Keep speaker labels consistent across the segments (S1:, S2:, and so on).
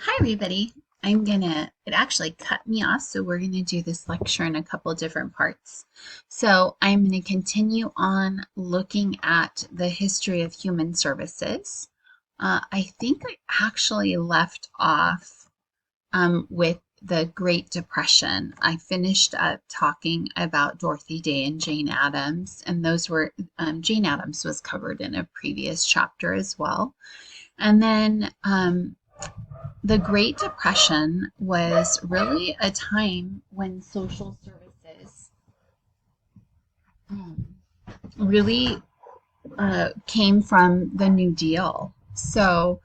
S1: Hi, everybody. It actually cut me off, so we're gonna do this lecture in a couple different parts. So I'm gonna continue on looking at the history of human services. I think I actually left off with the Great Depression. I finished up talking about Dorothy Day and Jane Addams, and Jane Addams was covered in a previous chapter as well. And then the Great Depression was really a time when social services um, really came from the New Deal. So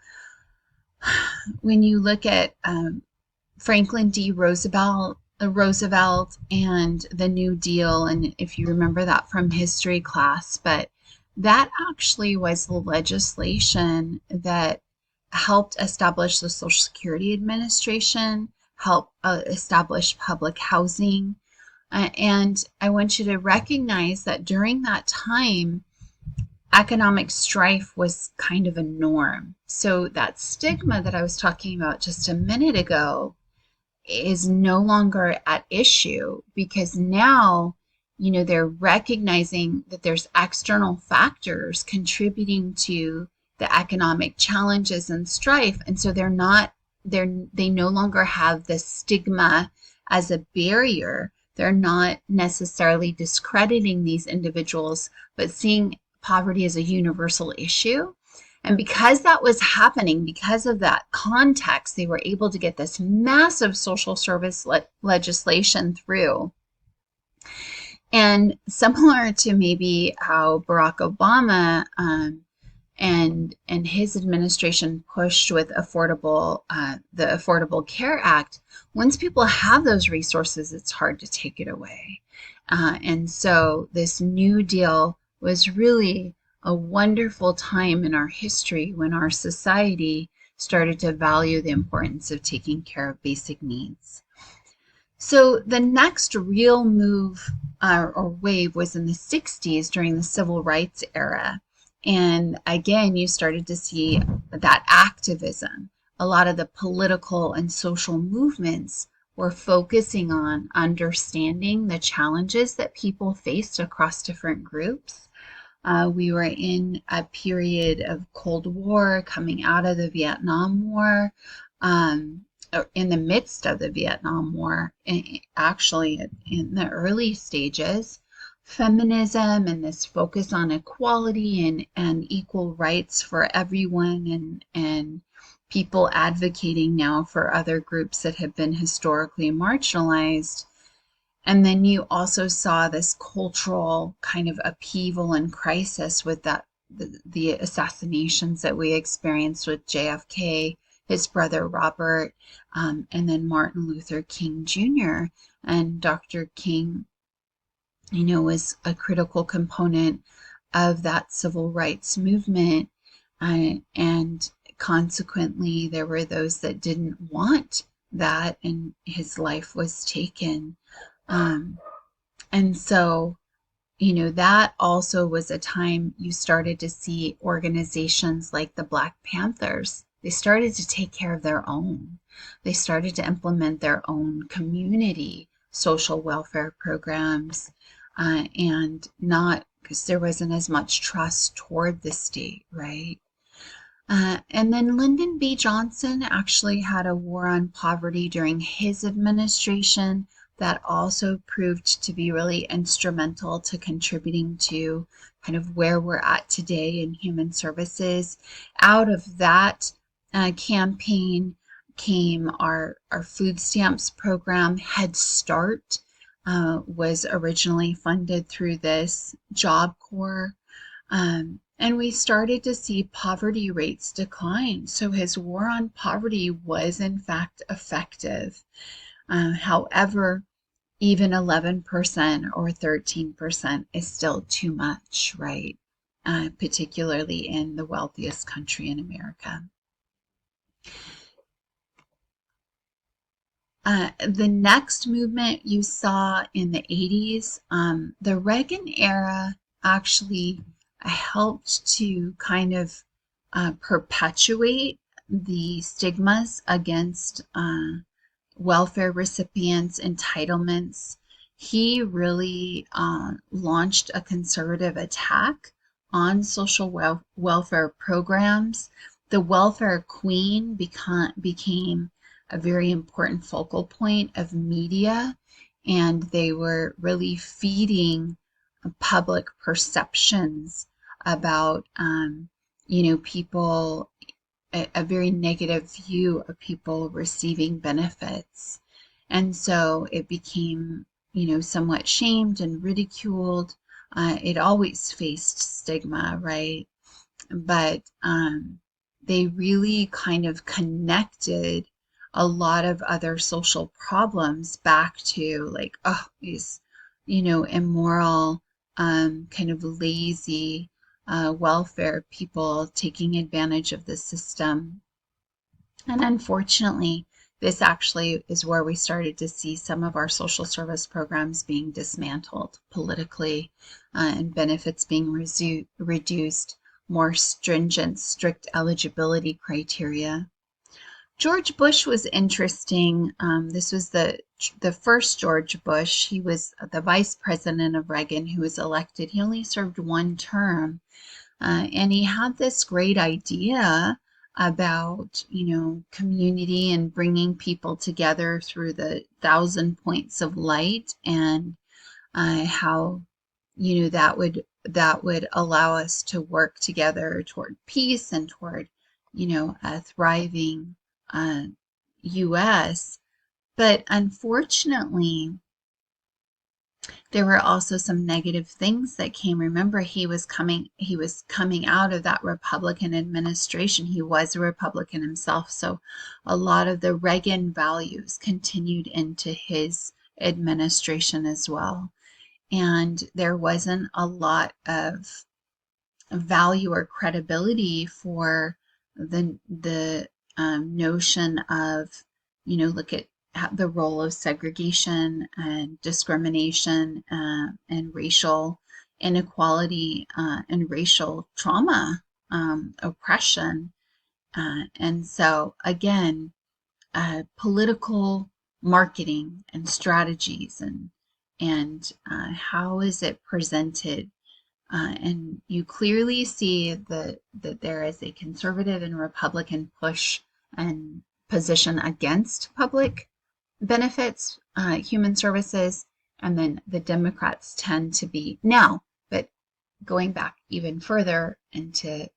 S1: when you look at Franklin D. Roosevelt and the New Deal, and if you remember that from history class, but that actually was the legislation that helped establish the Social Security Administration, helped establish public housing. And I want you to recognize that during that time, economic strife was kind of a norm. So that stigma that I was talking about just a minute ago is no longer at issue because now, they're recognizing that there's external factors contributing to the economic challenges and strife. And so they no longer have the stigma as a barrier. They're not necessarily discrediting these individuals, but seeing poverty as a universal issue. And because that was happening, because of that context, they were able to get this massive social service legislation through. And similar to maybe how Barack Obama and his administration pushed with the Affordable Care Act, once people have those resources, it's hard to take it away. And so this New Deal was really a wonderful time in our history when our society started to value the importance of taking care of basic needs. So the next real move or wave was in the 60s during the civil rights era. And again, you started to see that activism. A lot of the political and social movements were focusing on understanding the challenges that people faced across different groups. We were in a period of Cold War, coming out of the Vietnam War, in the midst of the Vietnam War, actually in the early stages. Feminism and this focus on equality and equal rights for everyone, and people advocating now for other groups that have been historically marginalized. And then you also saw this cultural kind of upheaval and crisis with the assassinations that we experienced with JFK, his brother Robert, and then Martin Luther King Jr. And Dr. King, was a critical component of that civil rights movement. And consequently, there were those that didn't want that, and his life was taken. And so, that also was a time you started to see organizations like the Black Panthers. They started to take care of their own. They started to implement their own community social welfare programs, and not because there wasn't as much trust toward the state, right? And then Lyndon B. Johnson actually had a war on poverty during his administration that also proved to be really instrumental to contributing to kind of where we're at today in human services. Out of that campaign came our food stamps program. Head Start was originally funded through this Job Corps. And we started to see poverty rates decline. So his war on poverty was in fact effective. However, even 11% or 13% is still too much, right? Particularly in the wealthiest country in America. The next movement you saw in the 80s, the Reagan era actually helped to kind of perpetuate the stigmas against welfare recipients' entitlements. He really launched a conservative attack on social welfare programs. The welfare queen became a very important focal point of media, and they were really feeding public perceptions about, people, a very negative view of people receiving benefits. And so it became, somewhat shamed and ridiculed. It always faced stigma, right? But they really kind of connected a lot of other social problems back to, like, oh, these, immoral, kind of lazy welfare people taking advantage of the system. And unfortunately, this actually is where we started to see some of our social service programs being dismantled politically, and benefits being reduced, more stringent, strict eligibility criteria. George Bush was interesting. This was the first George Bush. He was the vice president of Reagan, who was elected. He only served one term, and he had this great idea about, community and bringing people together through the 1,000 points of light, and how, that would allow us to work together toward peace and toward, a thriving U.S. But unfortunately, there were also some negative things that came. Remember, he was coming out of that Republican administration. He was a Republican himself, so a lot of the Reagan values continued into his administration as well. And there wasn't a lot of value or credibility for the notion of, look at the role of segregation and discrimination, and racial inequality, and racial trauma, oppression. And so, again, political marketing and strategies, and how is it presented? And you clearly see that there is a conservative and Republican push and position against public benefits, human services, and then the Democrats tend to be now. But going back even further into,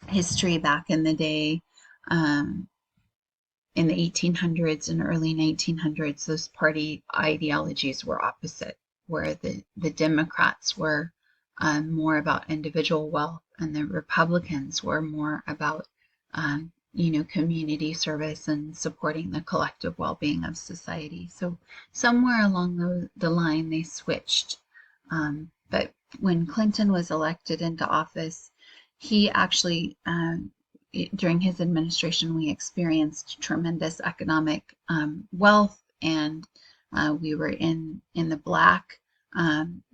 S1: history back in the day, in the 1800s and early 1900s, those party ideologies were opposite, where the Democrats were more about individual wealth, and the Republicans were more about, community service and supporting the collective well-being of society. So somewhere along the line, they switched. But when Clinton was elected into office, he actually, during his administration, we experienced tremendous economic wealth, and we were in the black.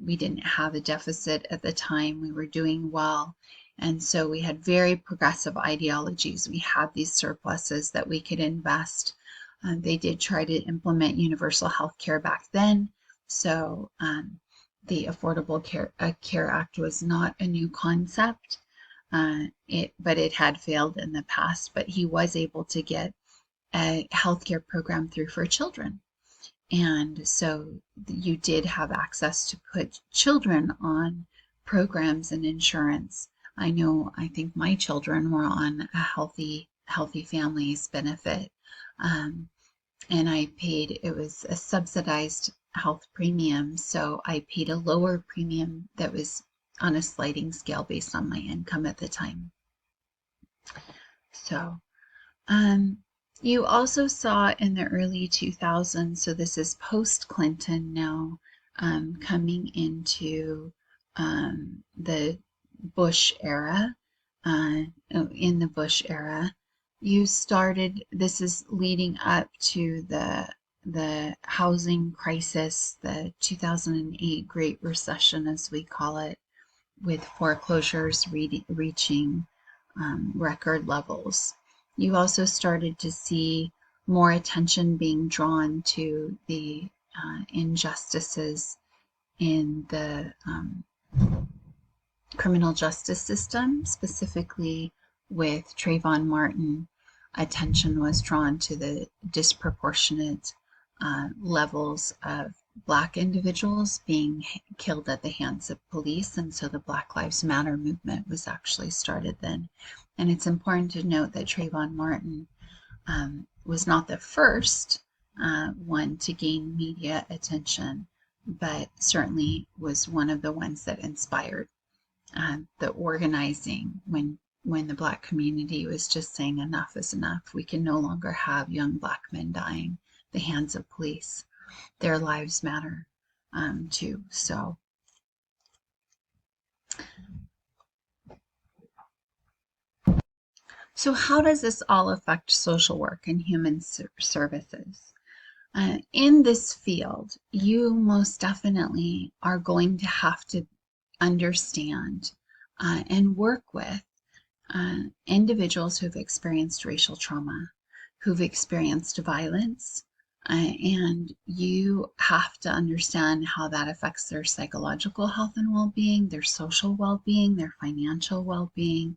S1: We didn't have a deficit at the time. We were doing well. And so we had very progressive ideologies. We had these surpluses that we could invest. They did try to implement universal health care back then. So the Affordable Care Act was not a new concept. But it had failed in the past. But he was able to get a healthcare program through for children. And so you did have access to put children on programs and insurance. I think my children were on a Healthy Families benefit. And it was a subsidized health premium. So I paid a lower premium that was on a sliding scale based on my income at the time. So you also saw in the early 2000s, so this is post-Clinton now, coming into the Bush era. In the Bush era, this is leading up to the housing crisis, the 2008 Great Recession, as we call it, with foreclosures reaching record levels. You also started to see more attention being drawn to the injustices in the criminal justice system, specifically with Trayvon Martin. Attention was drawn to the disproportionate levels of Black individuals being killed at the hands of police, and so the Black Lives Matter movement was actually started then. And it's important to note that Trayvon Martin was not the first one to gain media attention, but certainly was one of the ones that inspired the organizing when the Black community was just saying enough is enough. We can no longer have young Black men dying at the hands of police. Their lives matter too. So how does this all affect social work and human services? In this field, you most definitely are going to have to understand and work with individuals who've experienced racial trauma, who've experienced violence, and you have to understand how that affects their psychological health and well-being, their social well-being, their financial well-being.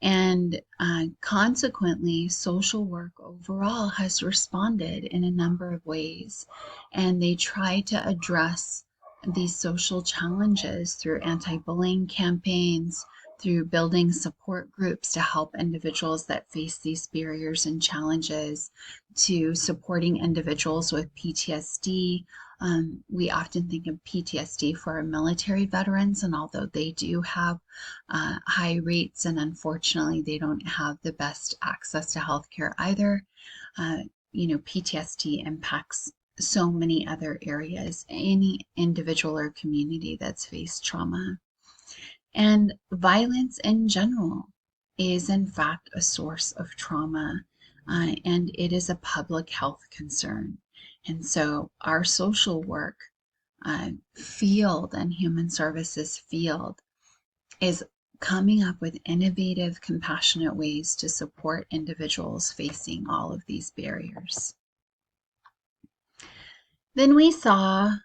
S1: And consequently, social work overall has responded in a number of ways, and they try to address these social challenges through anti-bullying campaigns, through building support groups to help individuals that face these barriers and challenges, to supporting individuals with PTSD. We often think of PTSD for our military veterans, and although they do have high rates, and unfortunately they don't have the best access to healthcare either, PTSD impacts so many other areas, any individual or community that's faced trauma. And violence in general is in fact a source of trauma, and it is a public health concern. And so our social work field and human services field is coming up with innovative, compassionate ways to support individuals facing all of these barriers. Then we saw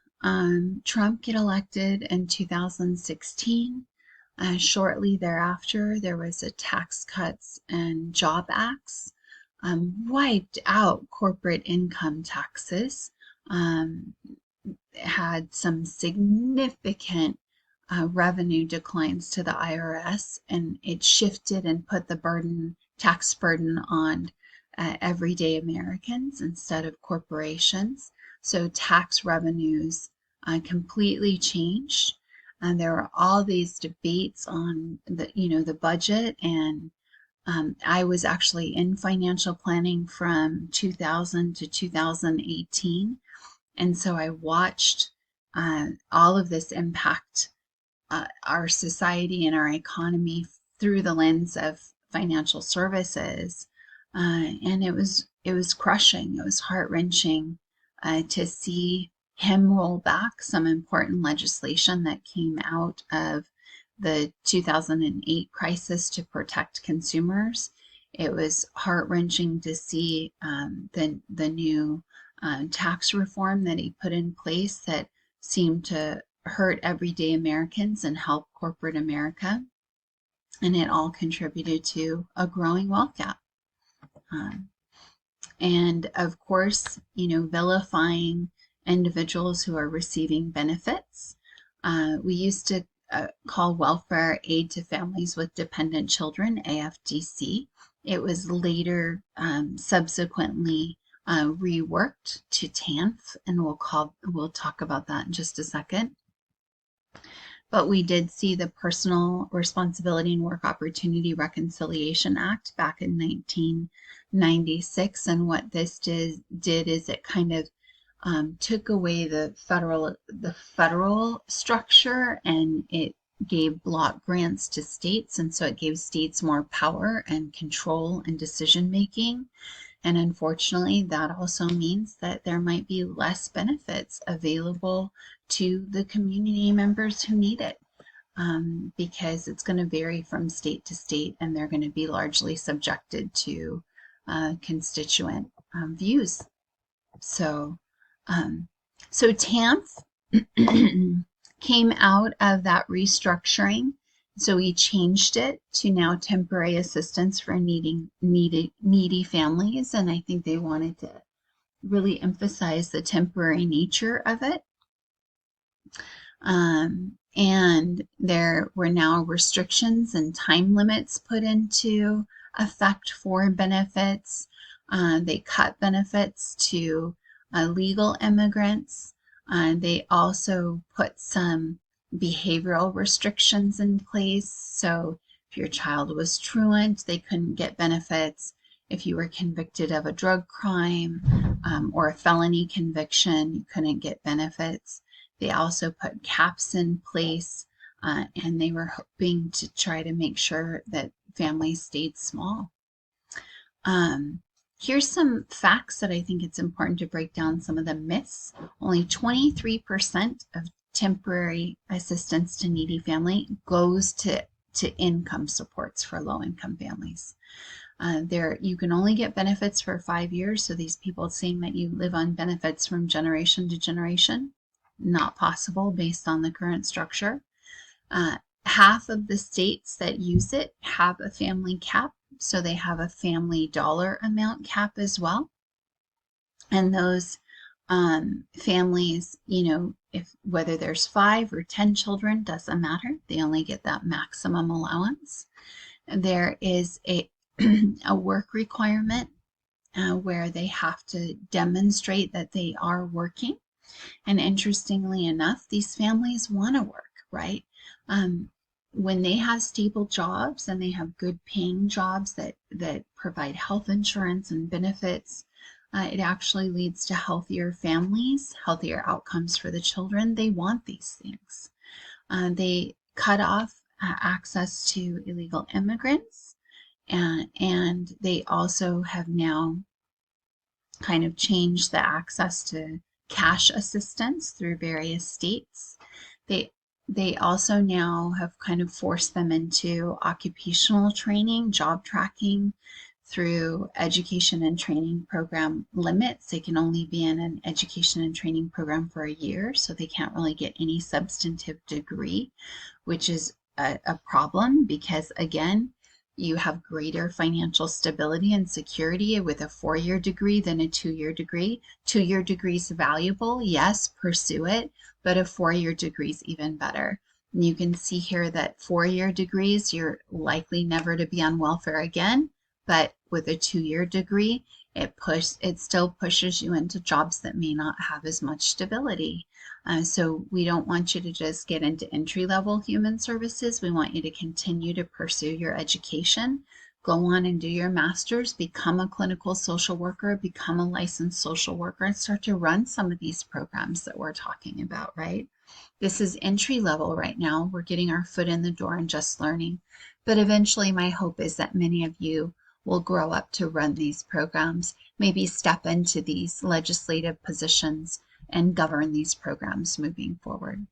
S1: Trump get elected in 2016. Shortly thereafter, there was a Tax Cuts and Job Acts, wiped out corporate income taxes, had some significant revenue declines to the IRS, and it shifted and put the tax burden on everyday Americans instead of corporations. So tax revenues completely changed. And there were all these debates on the budget, and I was actually in financial planning from 2000 to 2018, and so I watched all of this impact our society and our economy through the lens of financial services, and it was crushing. It was heart-wrenching to see him roll back some important legislation that came out of the 2008 crisis to protect consumers. It was heart-wrenching to see the new tax reform that he put in place that seemed to hurt everyday Americans and help corporate America. And it all contributed to a growing wealth gap. And of course, vilifying individuals who are receiving benefits. We used to call welfare aid to families with dependent children, AFDC. It was later subsequently reworked to TANF, and we'll talk about that in just a second. But we did see the Personal Responsibility and Work Opportunity Reconciliation Act back in 1996, and what this did is it kind of took away the federal structure, and it gave block grants to states, and so it gave states more power and control and decision making. And unfortunately, that also means that there might be less benefits available to the community members who need it. because it's going to vary from state to state, and they're going to be largely subjected to constituent views. So, um, so TANF came out of that restructuring. So we changed it to now temporary assistance for needy families, and I think they wanted to really emphasize the temporary nature of it. And there were now restrictions and time limits put into effect for benefits. They cut benefits to legal immigrants. They also put some behavioral restrictions in place. So if your child was truant, they couldn't get benefits. If you were convicted of a drug crime or a felony conviction, you couldn't get benefits. They also put caps in place, and they were hoping to try to make sure that families stayed small. Here's some facts that I think it's important to break down some of the myths. Only 23% of temporary assistance to needy family goes to income supports for low-income families. You can only get benefits for 5 years, so these people saying that you live on benefits from generation to generation, not possible based on the current structure. Half of the states that use it have a family cap, so they have a family dollar amount cap as well. And those families, if whether there's 5 or 10 children, doesn't matter. They only get that maximum allowance. There is a work requirement where they have to demonstrate that they are working. And interestingly enough, these families want to work, right? When they have stable jobs and they have good paying jobs that provide health insurance and benefits, it actually leads to healthier families, healthier outcomes for the children. They want these things. They cut off access to illegal immigrants, and they also have now kind of changed the access to cash assistance through various states. They also now have kind of forced them into occupational training, job tracking through education and training program limits. They can only be in an education and training program for a year, so they can't really get any substantive degree, which is a problem because, again, you have greater financial stability and security with a 4-year degree than a 2-year degree. 2-year degree is valuable, yes, pursue it, but a 4-year degree is even better. And you can see here that 4-year degrees, you're likely never to be on welfare again, but with a 2-year degree, it still pushes you into jobs that may not have as much stability. So we don't want you to just get into entry-level human services. We want you to continue to pursue your education, go on and do your master's, become a clinical social worker, become a licensed social worker, and start to run some of these programs that we're talking about, right? This is entry level right now. We're getting our foot in the door and just learning. But eventually my hope is that many of you will grow up to run these programs, maybe step into these legislative positions and govern these programs moving forward.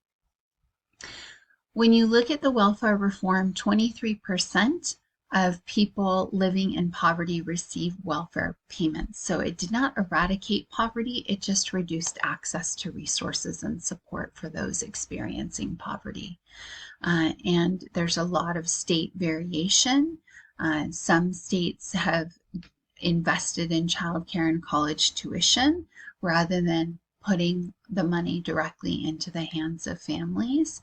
S1: When you look at the welfare reform, 23% of people living in poverty receive welfare payments. So it did not eradicate poverty, it just reduced access to resources and support for those experiencing poverty. And there's a lot of state variation. Some states have invested in childcare and college tuition rather than putting the money directly into the hands of families.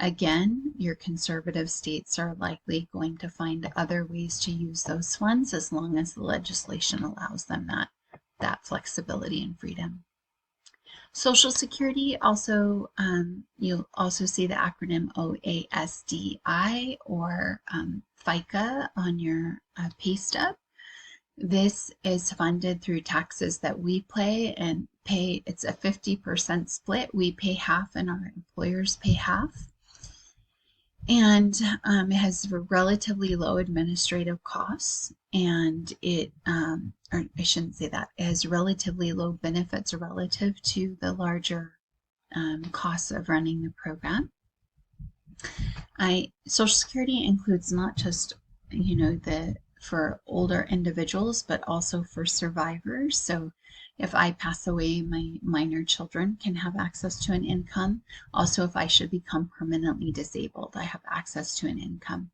S1: Again, your conservative states are likely going to find other ways to use those funds as long as the legislation allows them that flexibility and freedom. Social Security also, you'll also see the acronym OASDI or FICA on your pay stub. This is funded through taxes that we pay. It's a 50% split. We pay half and our employers pay half. And it has relatively low administrative costs, and or I shouldn't say that, it has relatively low benefits relative to the larger costs of running the program. Social Security includes not just, the for older individuals, but also for survivors. So if I pass away, my minor children can have access to an income. Also, if I should become permanently disabled, I have access to an income.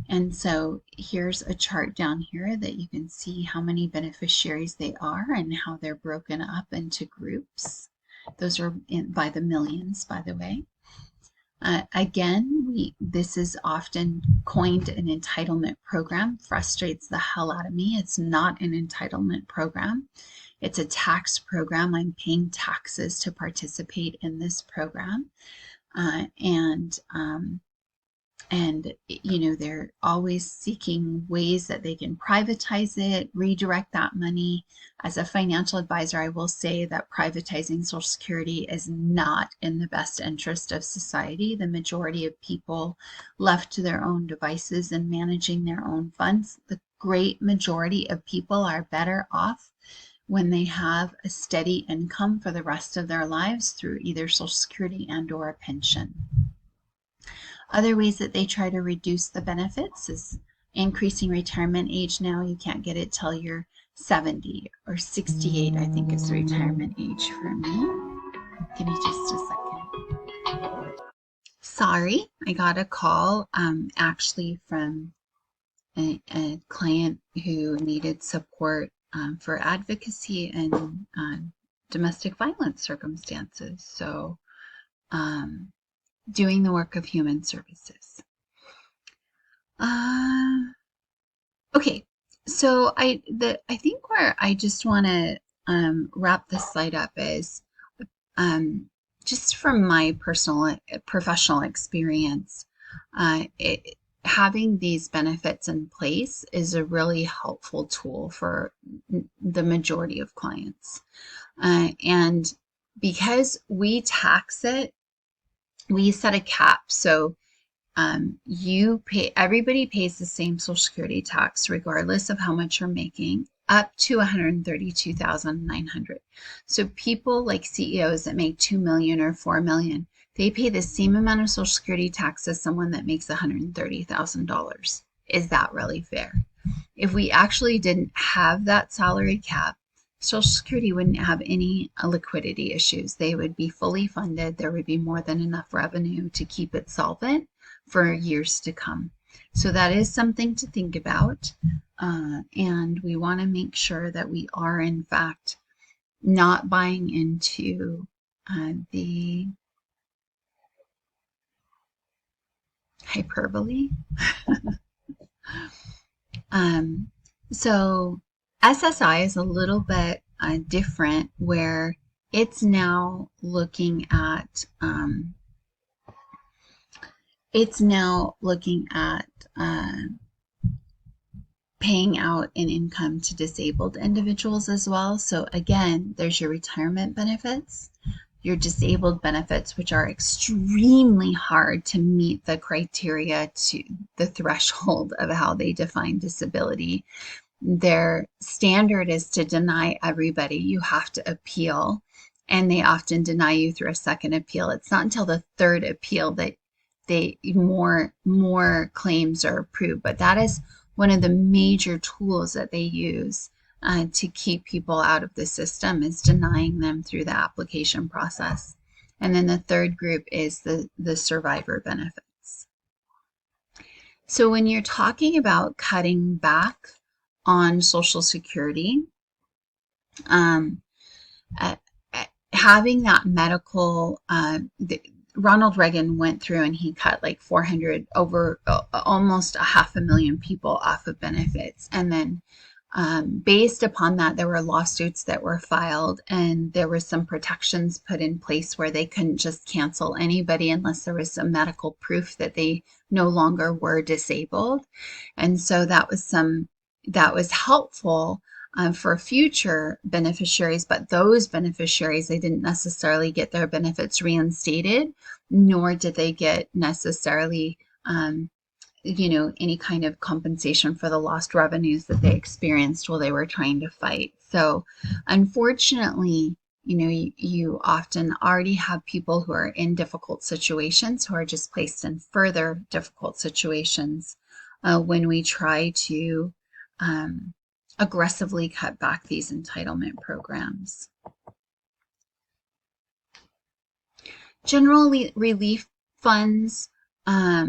S1: And so here's a chart down here that you can see how many beneficiaries they are and how they're broken up into groups. Those are by the millions, by the way. Again, this is often coined an entitlement program. Frustrates the hell out of me. It's not an entitlement program. It's a tax program. I'm paying taxes to participate in this program. And they're always seeking ways that they can privatize it, redirect that money. As a financial advisor, I will say that privatizing Social Security is not in the best interest of society. The majority of people left to their own devices and managing their own funds, the great majority of people are better off when they have a steady income for the rest of their lives through either Social Security and or a pension. Other ways that they try to reduce the benefits is increasing retirement age. Now you can't get it till you're 70 or 68, I think is the retirement age for me. Give me just a second. Sorry, I got a call actually from a client who needed support for advocacy in domestic violence circumstances. So doing the work of human services. Okay, so I think where I just want to wrap this slide up is just from my professional experience, having these benefits in place is a really helpful tool for the majority of clients. And because we tax it, we set a cap. So everybody pays the same Social Security tax regardless of how much you're making, up to $132,900. So people like CEOs that make $2 million or $4 million, they pay the same amount of Social Security tax as someone that makes $130,000. Is that really fair? If we actually didn't have that salary cap, Social Security wouldn't have any liquidity issues. They would be fully funded. There would be more than enough revenue to keep it solvent for years to come. So that is something to think about. And we want to make sure that we are, in fact, not buying into the hyperbole. So SSI is a little bit different, where it's now looking at paying out an income to disabled individuals as well. So again, there's your retirement benefits, your disabled benefits, which are extremely hard to meet the criteria to the threshold of how they define disability. Their standard is to deny everybody. You have to appeal, and they often deny you through a second appeal. It's not until the third appeal that more claims are approved, but that is one of the major tools that they use to keep people out of the system, is denying them through the application process. And then the third group is the survivor benefits. So when you're talking about cutting back on Social Security, having that medical, Ronald Reagan went through and he cut like 400, over almost 500,000 people off of benefits. And then based upon that, there were lawsuits that were filed, and there were some protections put in place where they couldn't just cancel anybody unless there was some medical proof that they no longer were disabled. And so that was helpful for future beneficiaries, but those beneficiaries, they didn't necessarily get their benefits reinstated, nor did they get necessarily any kind of compensation for the lost revenues that they experienced while they were trying to fight. So unfortunately, you often already have people who are in difficult situations who are just placed in further difficult situations when we try to aggressively cut back these entitlement programs. General relief funds are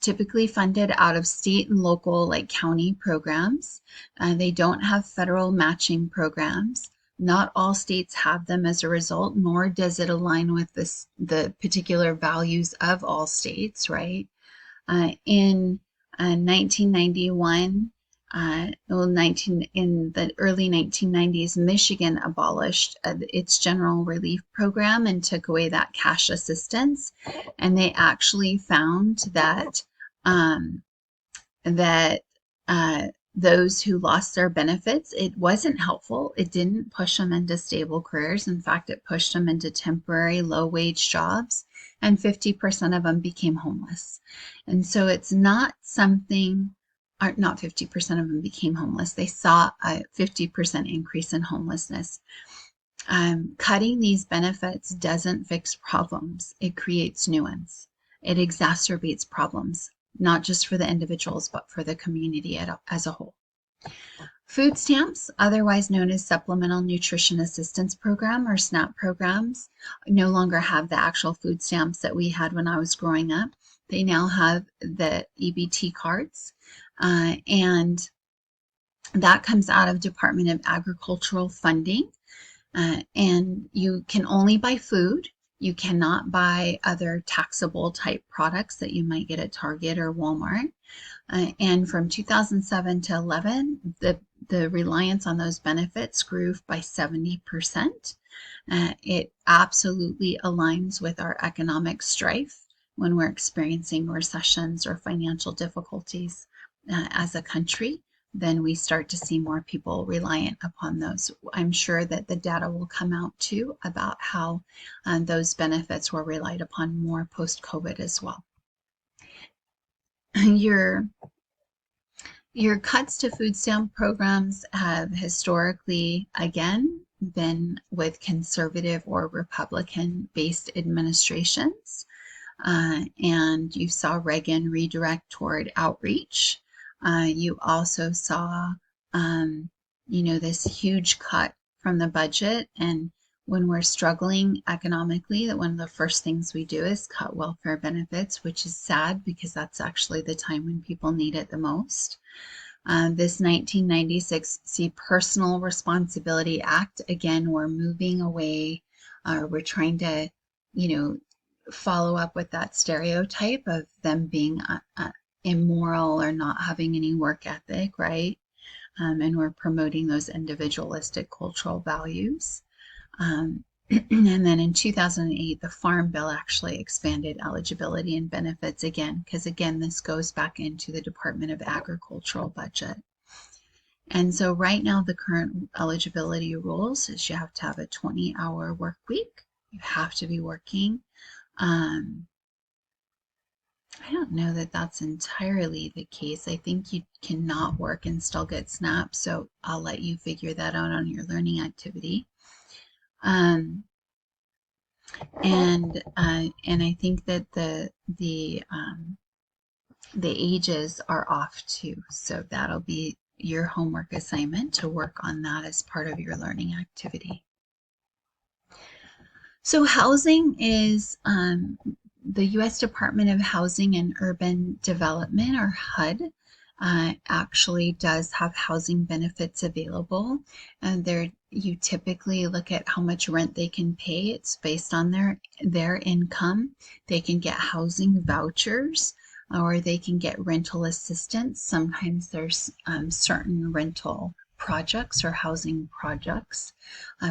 S1: typically funded out of state and local, like county programs. They don't have federal matching programs. Not all states have them as a result, nor does it align with the particular values of all states, right? In 1991, in the early 1990s, Michigan abolished its general relief program and took away that cash assistance. And they actually found that those who lost their benefits, it wasn't helpful. It didn't push them into stable careers. In fact, it pushed them into temporary low-wage jobs, and 50% of them became homeless. And so it's not something, or not 50% of them became homeless. They saw a 50% increase in homelessness. Cutting these benefits doesn't fix problems. It creates new ones. It exacerbates problems, not just for the individuals, but for the community as a whole. Food stamps, otherwise known as Supplemental Nutrition Assistance Program or SNAP programs, no longer have the actual food stamps that we had when I was growing up. They now have the EBT cards, and that comes out of Department of Agricultural funding. And you can only buy food. You cannot buy other taxable type products that you might get at Target or Walmart. And from 2007 to 11, the reliance on those benefits grew by 70%. It absolutely aligns with our economic strife when we're experiencing recessions or financial difficulties as a country. Then we start to see more people reliant upon those. I'm sure that the data will come out too about how those benefits were relied upon more post-COVID as well. Your cuts to food stamp programs have historically, again, been with conservative or Republican-based administrations. And you saw Reagan redirect toward outreach. You also saw, this huge cut from the budget. And when we're struggling economically, that one of the first things we do is cut welfare benefits, which is sad because that's actually the time when people need it the most. This 1996 Personal Responsibility Act, again, we're moving away, we're trying to, follow up with that stereotype of them being immoral or not having any work ethic, right? And we're promoting those individualistic cultural values. And then in 2008, the Farm Bill actually expanded eligibility and benefits again, because again, this goes back into the Department of Agricultural budget. And so right now, the current eligibility rules is you have to have a 20-hour work week. You have to be working. I don't know that that's entirely the case. I think you cannot work and still get SNAP, so I'll let you figure that out on your learning activity. And I think that the ages are off too, so that'll be your homework assignment to work on that as part of your learning activity. So housing is the U.S. Department of Housing and Urban Development, or HUD, actually does have housing benefits available. And you typically look at how much rent they can pay. It's based on their income. They can get housing vouchers, or they can get rental assistance. Sometimes there's certain rental projects or housing projects,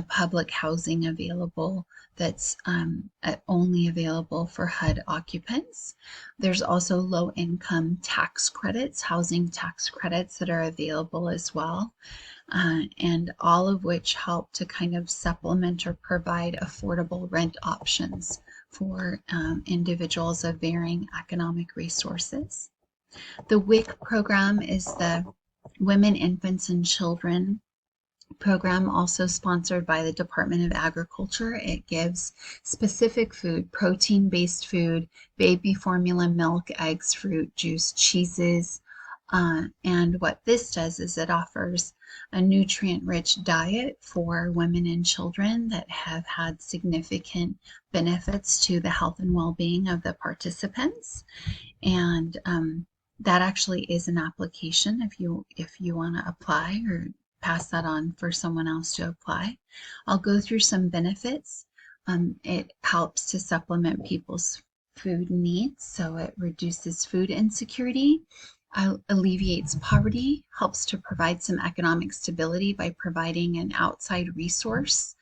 S1: public housing available that's only available for HUD occupants. There's also low-income tax credits, housing tax credits that are available as well, and all of which help to kind of supplement or provide affordable rent options for individuals of varying economic resources. The WIC program is the Women, Infants, and Children program also sponsored by the Department of Agriculture. It gives specific food, protein-based food, baby formula, milk, eggs, fruit, juice, cheeses. And what this does is it offers a nutrient-rich diet for women and children that have had significant benefits to the health and well-being of the participants. And that actually is an application if you want to apply or pass that on for someone else to apply. I'll go through some benefits. It helps to supplement people's food needs, so it reduces food insecurity, alleviates poverty, helps to provide some economic stability by providing an outside resource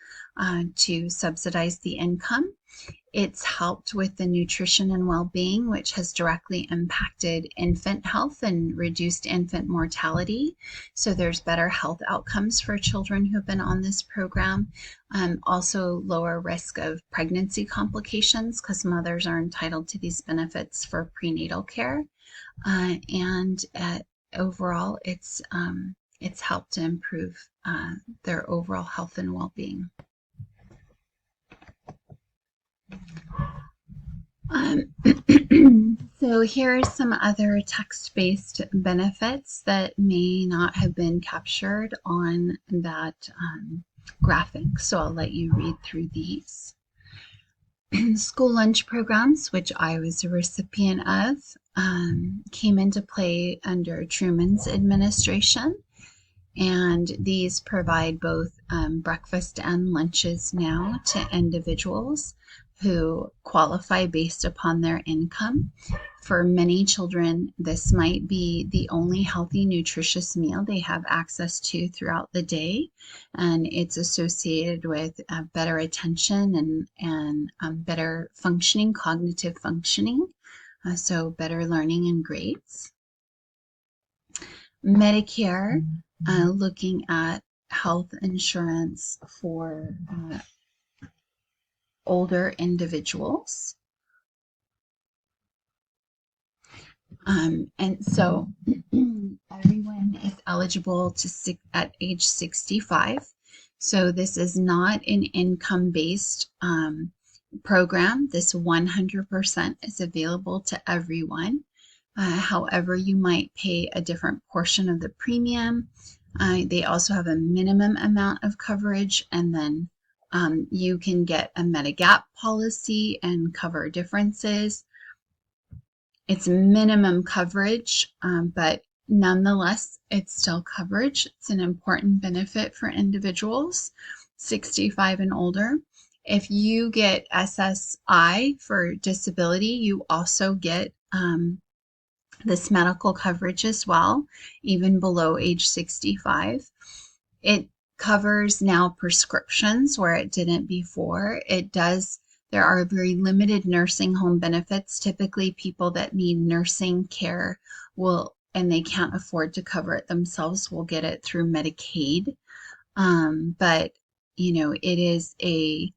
S1: to subsidize the income. It's helped with the nutrition and well-being, which has directly impacted infant health and reduced infant mortality. So there's better health outcomes for children who've been on this program. Also lower risk of pregnancy complications because mothers are entitled to these benefits for prenatal care. And overall, it's helped to improve their overall health and well-being. So here are some other text-based benefits that may not have been captured on that graphic. So I'll let you read through these. School lunch programs, which I was a recipient of, came into play under Truman's administration. And these provide both breakfast and lunches now to individuals who qualify based upon their income. For many children, this might be the only healthy, nutritious meal they have access to throughout the day, and it's associated with better attention and better functioning, cognitive functioning, so better learning and grades. Medicare, looking at health insurance for older individuals. And so everyone is eligible at age 65. So this is not an income-based program. This 100% is available to everyone. However, you might pay a different portion of the premium. They also have a minimum amount of coverage, and then you can get a Medigap policy and cover differences. It's minimum coverage, but nonetheless, it's still coverage. It's an important benefit for individuals 65 and older. If you get SSI for disability, you also get this medical coverage as well, even below age 65. It covers now prescriptions where it didn't before. There are very limited nursing home benefits. Typically, people that need nursing care and they can't afford to cover it themselves, will get it through Medicaid. But, it is a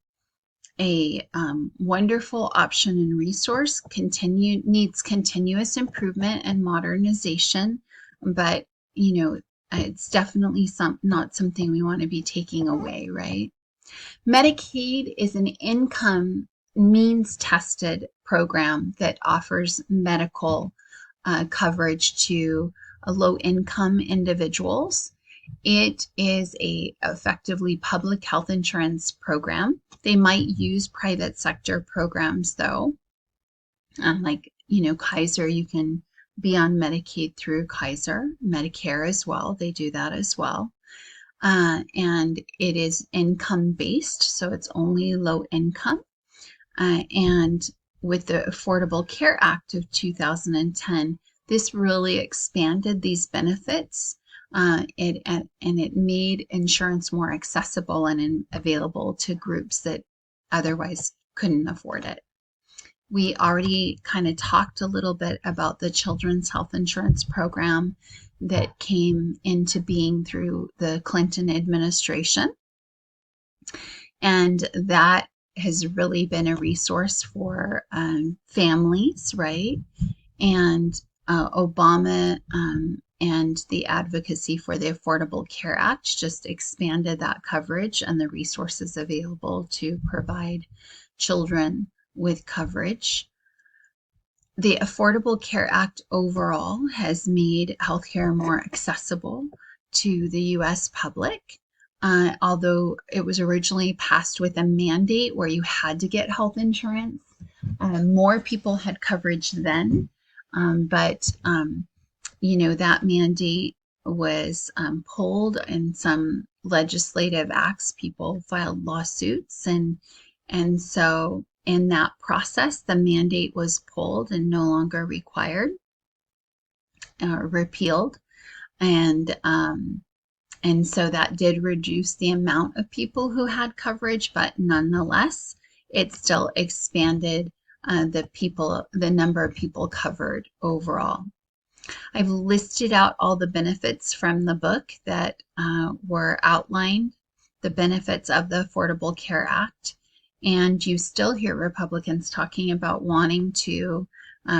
S1: wonderful option and resource. Needs continuous improvement and modernization, but it's definitely not something we want to be taking away, right? Medicaid is an income means tested program that offers medical coverage to low income individuals. It is a effectively public health insurance program. They might use private sector programs though. Like, Kaiser, you can be on Medicaid through Kaiser, Medicare as well. They do that as well. And it is income based, so it's only low income. And with the Affordable Care Act of 2010, this really expanded these benefits. It made insurance more accessible and available to groups that otherwise couldn't afford it. We already kind of talked a little bit about the Children's Health Insurance Program that came into being through the Clinton administration. And that has really been a resource for families, right? And Obama and the advocacy for the Affordable Care Act just expanded that coverage and the resources available to provide children with coverage. The Affordable Care Act overall has made healthcare more accessible to the U.S. public. Although it was originally passed with a mandate where you had to get health insurance, more people had coverage then, but that mandate was pulled, and some legislative acts, people filed lawsuits, and so in that process, the mandate was pulled and no longer required, repealed, and so that did reduce the amount of people who had coverage, but nonetheless, it still expanded the number of people covered overall. I've listed out all the benefits from the book that were outlined, the benefits of the Affordable Care Act, and you still hear Republicans talking about wanting to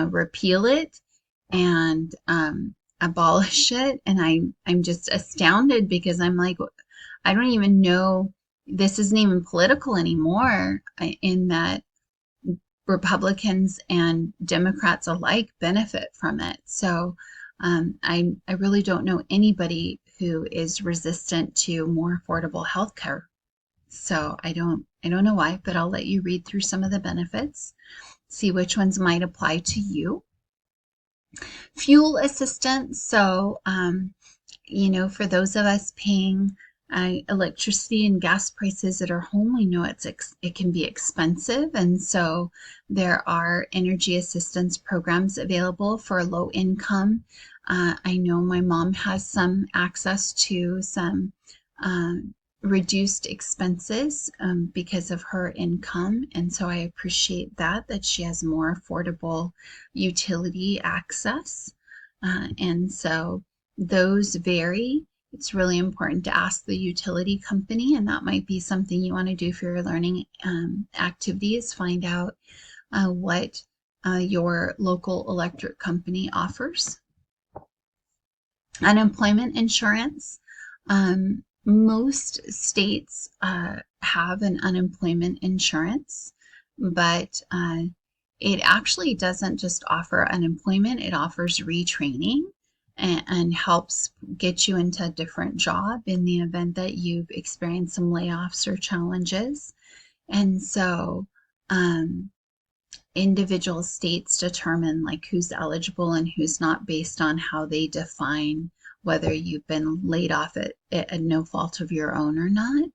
S1: repeal it and abolish it, and I'm just astounded because I'm like, I don't even know, this isn't even political anymore, in that Republicans and Democrats alike benefit from it. So I really don't know anybody who is resistant to more affordable health care. So I don't know why, but I'll let you read through some of the benefits, see which ones might apply to you. Fuel assistance. So, for those of us paying electricity and gas prices at our home, we know it can be expensive, and so there are energy assistance programs available for low income. I know my mom has some access to some reduced expenses because of her income, and so I appreciate that she has more affordable utility access, and so those vary. It's really important to ask the utility company, and that might be something you want to do for your learning activities. Find out what your local electric company offers. Unemployment insurance. Most states have an unemployment insurance, but it actually doesn't just offer unemployment, it offers retraining and helps get you into a different job in the event that you've experienced some layoffs or challenges. And so individual states determine like who's eligible and who's not based on how they define whether you've been laid off at no fault of your own or not.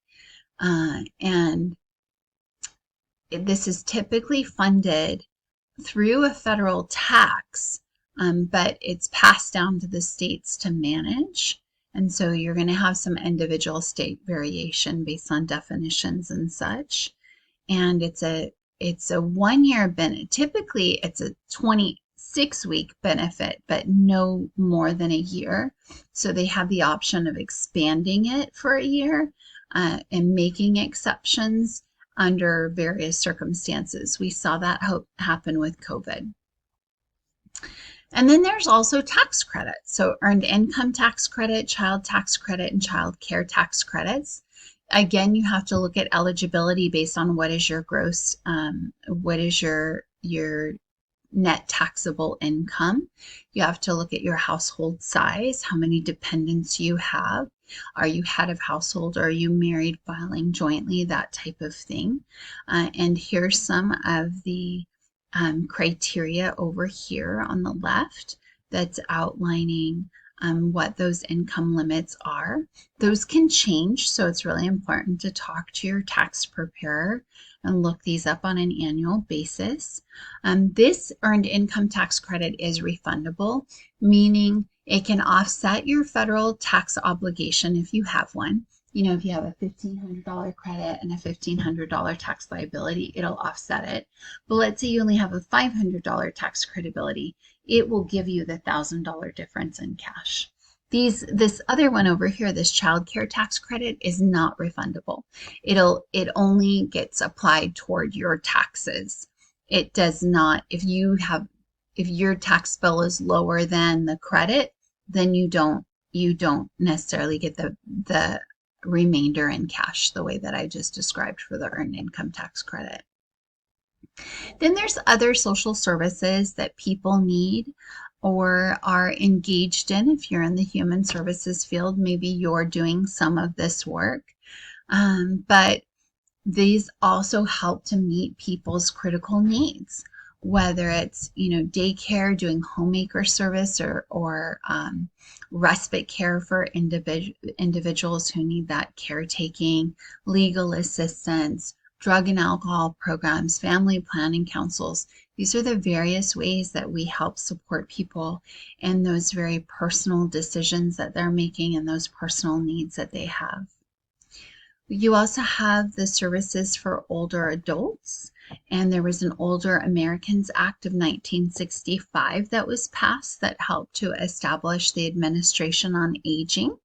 S1: And this is typically funded through a federal tax, but it's passed down to the states to manage. And so you're going to have some individual state variation based on definitions and such. And it's a 1 year benefit. Typically, it's a 26-week benefit, but no more than a year. So they have the option of expanding it for a year and making exceptions under various circumstances. We saw that happen with COVID. And then there's also tax credits. So earned income tax credit, child tax credit, and child care tax credits. Again, you have to look at eligibility based on what is your gross, what is your net taxable income. You have to look at your household size, how many dependents you have. Are you head of household? Are you married, filing jointly? That type of thing. And here's some of the criteria over here on the left that's outlining what those income limits are. Those can change, so it's really important to talk to your tax preparer and look these up on an annual basis. This earned income tax credit is refundable, meaning it can offset your federal tax obligation if you have one. If you have a $1,500 credit and a $1,500 tax liability, it'll offset it. But let's say you only have a $500 tax credibility, it will give you the $1,000 difference in cash. This other one over here, this child care tax credit, is not refundable. It only gets applied toward your taxes. It does not, if your tax bill is lower than the credit, then you don't necessarily get the remainder in cash the way that I just described for the earned income tax credit. Then there's other social services that people need or are engaged in. If you're in the human services field, maybe you're doing some of this work. But these also help to meet people's critical needs, whether it's, daycare, doing homemaker service, or respite care for individuals who need that caretaking, legal assistance, drug and alcohol programs, family planning councils. These are the various ways that we help support people in those very personal decisions that they're making and those personal needs that they have. You also have the services for older adults, and there was an Older Americans Act of 1965 that was passed that helped to establish the Administration on Aging,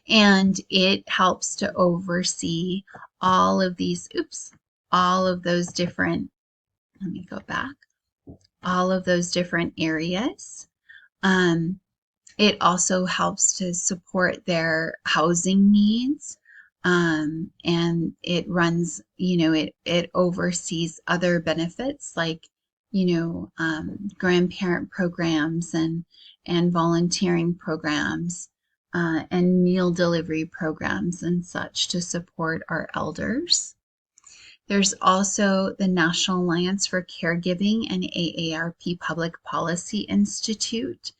S1: and it helps to oversee all of these, all of those different, let me go back, all of those different areas. It also helps to support their housing needs. And it runs, it oversees other benefits like, grandparent programs and volunteering programs, and meal delivery programs and such to support our elders. There's also the National Alliance for Caregiving and AARP Public Policy Institute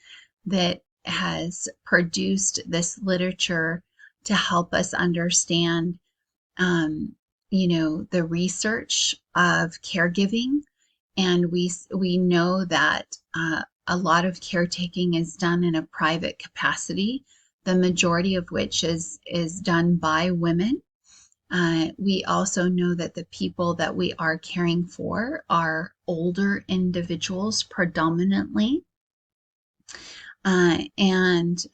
S1: that has produced this literature to help us understand, the research of caregiving. And we know that a lot of caretaking is done in a private capacity, the majority of which is done by women. We also know that the people that we are caring for are older individuals predominantly. And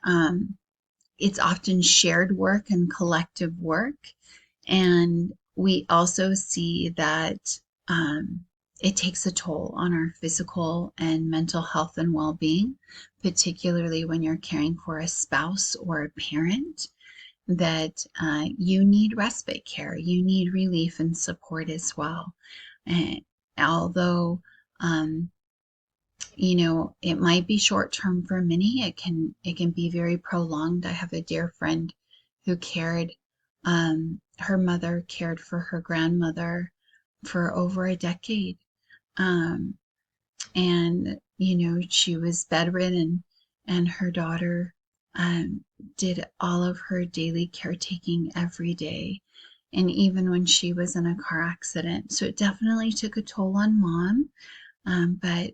S1: it's often shared work and collective work. And we also see that it takes a toll on our physical and mental health and well-being, particularly when you're caring for a spouse or a parent, that you need respite care, you need relief and support as well. And although it might be short term for many, it can be very prolonged. I have a dear friend who her mother cared for her grandmother for over a decade. And she was bedridden, and her daughter did all of her daily caretaking every day, and even when she was in a car accident. So it definitely took a toll on mom. But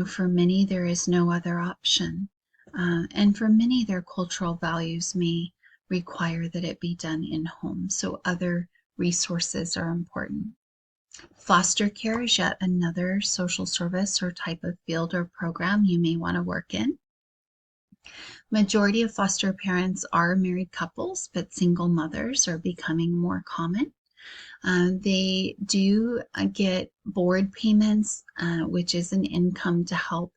S1: for many, there is no other option. And for many, their cultural values may require that it be done in home. So other resources are important. Foster care is yet another social service or type of field or program you may want to work in. Majority of foster parents are married couples, but single mothers are becoming more common. They do get board payments, which is an income to help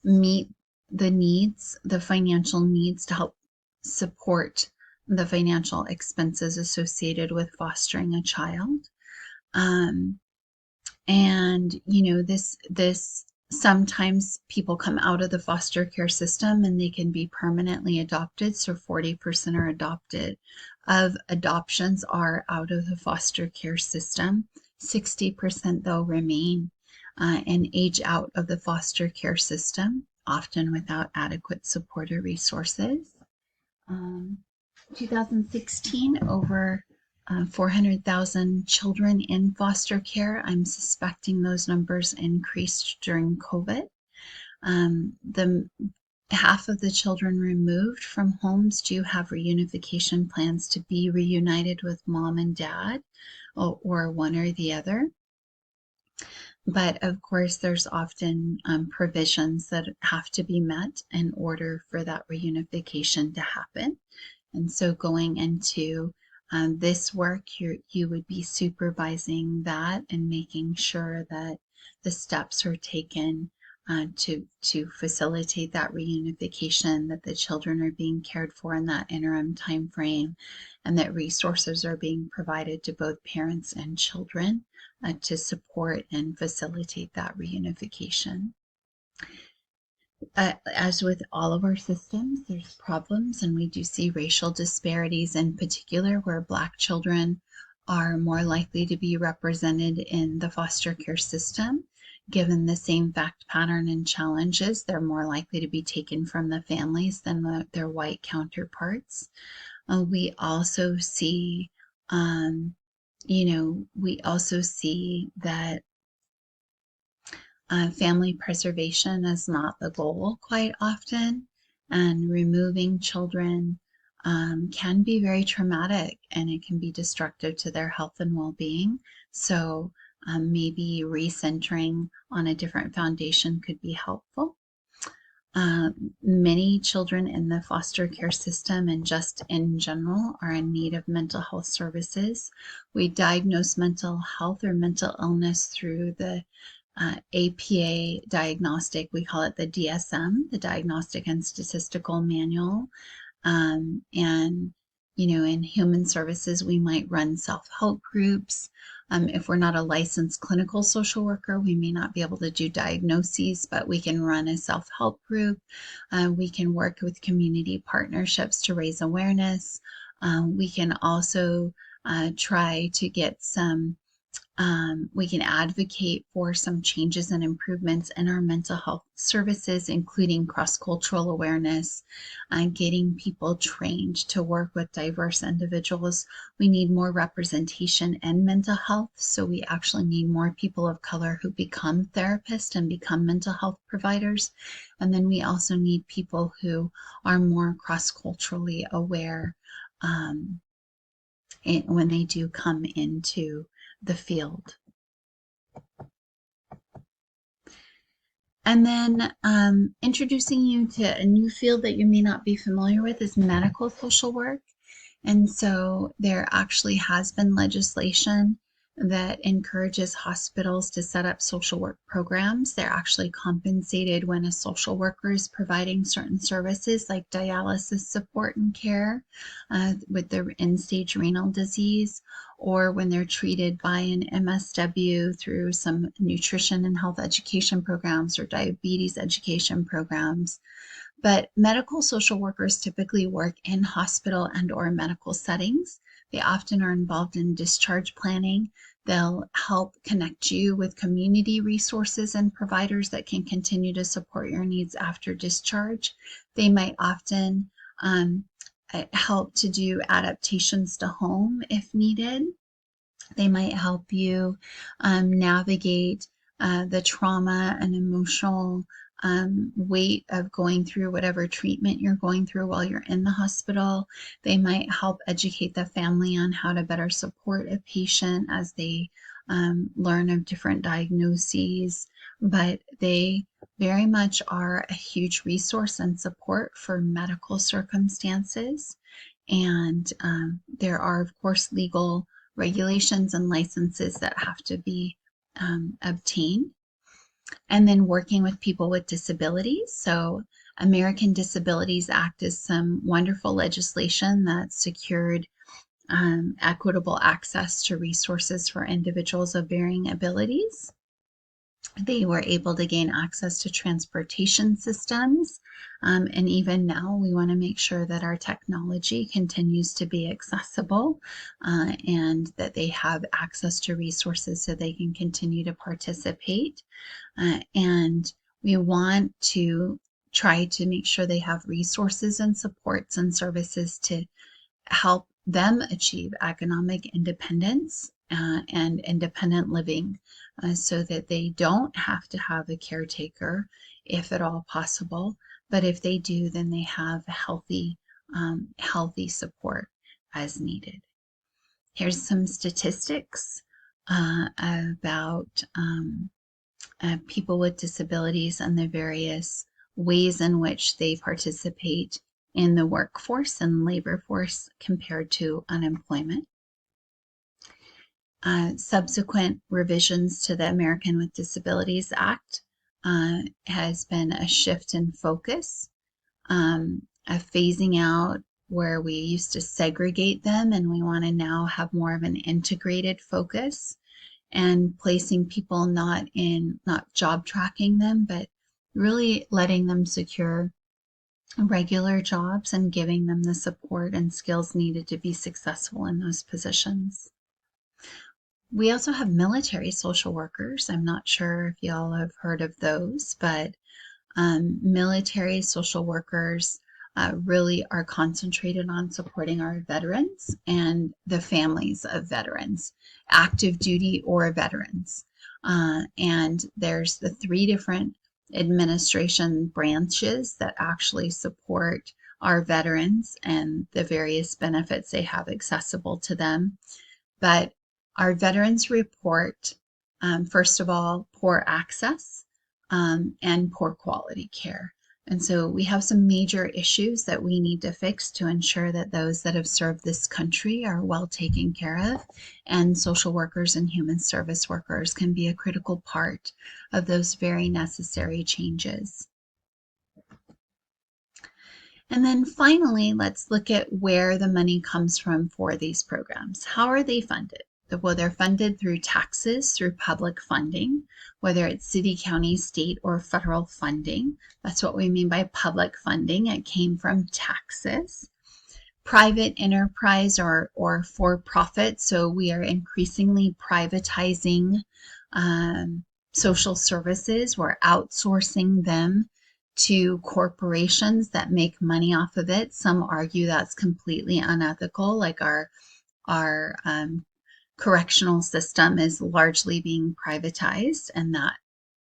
S1: meet the needs, the financial needs, to help support the financial expenses associated with fostering a child. And this sometimes people come out of the foster care system and they can be permanently adopted. So 40% are adopted. Of adoptions are out of the foster care system. 60% though remain and age out of the foster care system, often without adequate support or resources. 2016, over 400,000 children in foster care. I'm suspecting those numbers increased during COVID. The half of the children removed from homes do have reunification plans to be reunited with mom and dad, or one or the other. But of course, there's often provisions that have to be met in order for that reunification to happen. And so going into this work, you would be supervising that and making sure that the steps are taken to facilitate that reunification, that the children are being cared for in that interim time frame, and that resources are being provided to both parents and children to support and facilitate that reunification. As with all of our systems, there's problems, and we do see racial disparities in particular, where Black children are more likely to be represented in the foster care system. Given the same fact pattern and challenges, they're more likely to be taken from the families than their white counterparts. We also see, we also see that family preservation is not the goal quite often, and removing children can be very traumatic, and it can be destructive to their health and well-being. So maybe recentering on a different foundation could be helpful. Many children in the foster care system and just in general are in need of mental health services. We diagnose mental health or mental illness through the APA diagnostic. We call it the DSM, the Diagnostic and Statistical Manual. And, in human services, we might run self-help groups. If we're not a licensed clinical social worker, we may not be able to do diagnoses, but we can run a self-help group. We can work with community partnerships to raise awareness. We can also try to get we can advocate for some changes and improvements in our mental health services, including cross-cultural awareness, getting people trained to work with diverse individuals. We need more representation in mental health, so we actually need more people of color who become therapists and become mental health providers. And then we also need people who are more cross-culturally aware when they do come into the field. And then introducing you to a new field that you may not be familiar with is medical social work. And so there actually has been legislation that encourages hospitals to set up social work programs. They're actually compensated when a social worker is providing certain services like dialysis support and care with their end-stage renal disease, or when they're treated by an MSW through some nutrition and health education programs or diabetes education programs. But medical social workers typically work in hospital and or medical settings. They often are involved in discharge planning. They'll help connect you with community resources and providers that can continue to support your needs after discharge. They might often help to do adaptations to home if needed. They might help you navigate the trauma and emotional weight of going through whatever treatment you're going through while you're in the hospital. They might help educate the family on how to better support a patient as they learn of different diagnoses, but they very much are a huge resource and support for medical circumstances. And there are, of course, legal regulations and licenses that have to be obtained. And then working with people with disabilities. So American Disabilities Act is some wonderful legislation that secured equitable access to resources for individuals of varying abilities. They were able to gain access to transportation systems. And even now, we want to make sure that our technology continues to be accessible and that they have access to resources so they can continue to participate. And we want to try to make sure they have resources and supports and services to help them achieve economic independence and independent living so that they don't have to have a caretaker if at all possible. But if they do, then they have healthy support as needed. Here's some statistics about people with disabilities and the various ways in which they participate in the workforce and labor force compared to unemployment. Subsequent revisions to the American with Disabilities Act has been a shift in focus, a phasing out where we used to segregate them, and we want to now have more of an integrated focus, and placing people not job tracking them, but really letting them secure regular jobs and giving them the support and skills needed to be successful in those positions. We also have military social workers. I'm not sure if y'all have heard of those, but military social workers really are concentrated on supporting our veterans and the families of veterans, active duty or veterans. And there's the 3 different administration branches that actually support our veterans and the various benefits they have accessible to them. But our veterans report, first of all, poor access and poor quality care. And so we have some major issues that we need to fix to ensure that those that have served this country are well taken care of, and social workers and human service workers can be a critical part of those very necessary changes. And then finally, let's look at where the money comes from for these programs. How are they funded? Well, they're funded through taxes, through public funding, whether it's city, county, state, or federal funding. That's what we mean by public funding. It came from taxes. Private enterprise or for-profit. So we are increasingly privatizing social services. We're outsourcing them to corporations that make money off of it. Some argue that's completely unethical, like our correctional system is largely being privatized, and that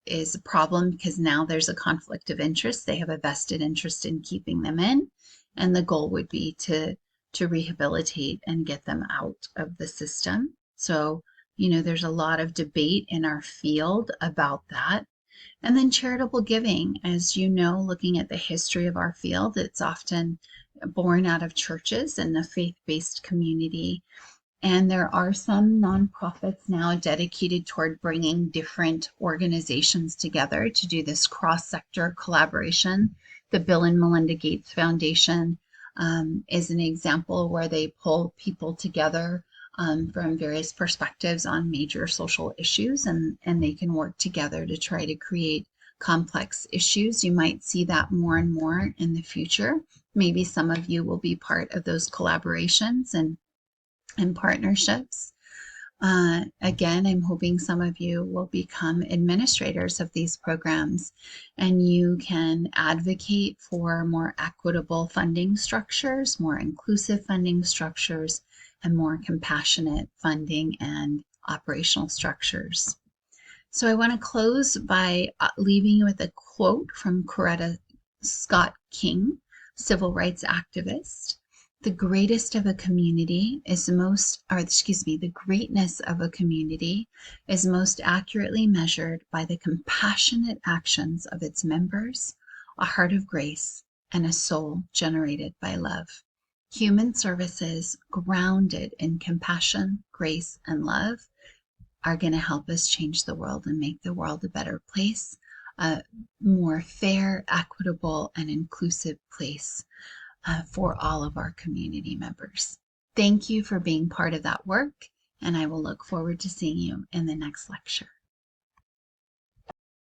S1: is a problem because now there's a conflict of interest. They have a vested interest in keeping them in, and the goal would be to rehabilitate and get them out of the system. So, there's a lot of debate in our field about that. And then charitable giving, as you know, looking at the history of our field, it's often born out of churches and the faith-based community. And there are some nonprofits now dedicated toward bringing different organizations together to do this cross-sector collaboration. The Bill and Melinda Gates Foundation is an example where they pull people together from various perspectives on major social issues, and they can work together to try to create complex issues. You might see that more and more in the future. Maybe some of you will be part of those collaborations and partnerships. Again, I'm hoping some of you will become administrators of these programs, and you can advocate for more equitable funding structures, more inclusive funding structures, and more compassionate funding and operational structures. So I want to close by leaving you with a quote from Coretta Scott King, civil rights activist. The greatest of a community is the greatness of a community is most accurately measured by the compassionate actions of its members, a heart of grace, and a soul generated by love. Human services grounded in compassion, grace, and love are going to help us change the world and make the world a better place, a more fair, equitable, and inclusive place for all of our community members. Thank you for being part of that work, and I will look forward to seeing you in the next lecture.